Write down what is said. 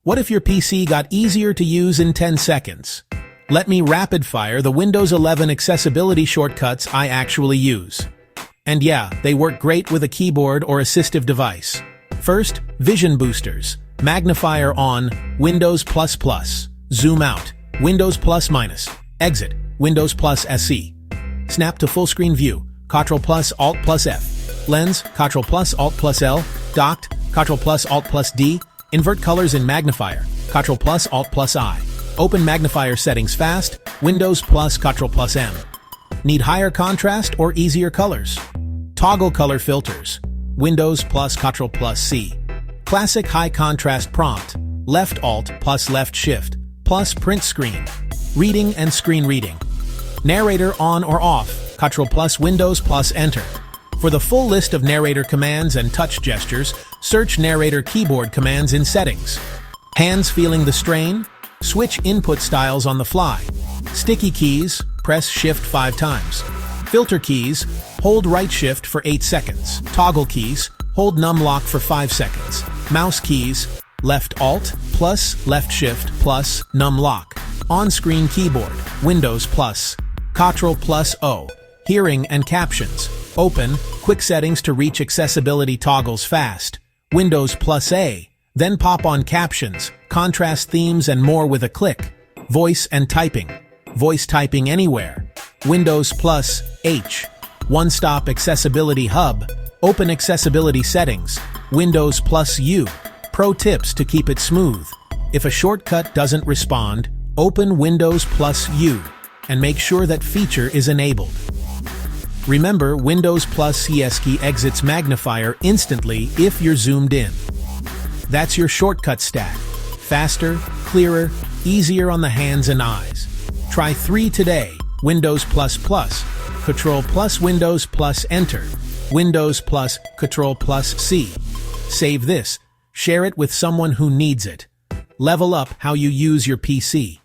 What if your PC got easier to use in 10 seconds? Let me rapid fire the Windows 11 accessibility shortcuts I actually use. And yeah, they work great with a keyboard or assistive device. First, vision boosters. Magnifier on, Windows++. Zoom out, Windows +-. Exit, Windows +SE. Snap to full screen view, Ctrl+ Alt+ F. Lens, Ctrl+ Alt+ L. Docked, Ctrl+ Alt+ D. Invert colors in Magnifier, Ctrl+ Alt+ I. Open Magnifier settings fast, Windows Ctrl+ M. Need higher contrast or easier colors? Toggle color filters, Windows Ctrl+ C. Classic high contrast prompt, left Alt plus left Shift, plus print screen. Reading and screen reading. Narrator on or off, Ctrl+ Windows Enter. For the full list of narrator commands and touch gestures, search narrator keyboard commands in Settings. Hands feeling the strain? Switch input styles on the fly. Sticky keys, press Shift 5 times. Filter keys, hold right Shift for 8 seconds. Toggle keys, hold num lock for 5 seconds. Mouse keys, left Alt plus left Shift plus num lock. On-screen keyboard, Windows plus, Ctrl+ O. Hearing and captions. Open, quick settings to reach accessibility toggles fast. Windows +A. Then pop on captions, contrast themes and more with a click. Voice and typing. Voice typing anywhere. Windows +H. One-stop accessibility hub. Open accessibility settings. Windows +U. Pro tips to keep it smooth. If a shortcut doesn't respond, open Windows +U and make sure that feature is enabled. Remember, Windows +CS key exits Magnifier instantly if you're zoomed in. That's your shortcut stack. Faster, clearer, easier on the hands and eyes. Try 3 today. Windows Ctrl+ Windows Enter. Windows Ctrl+ C. Save this. Share it with someone who needs it. Level up how you use your PC.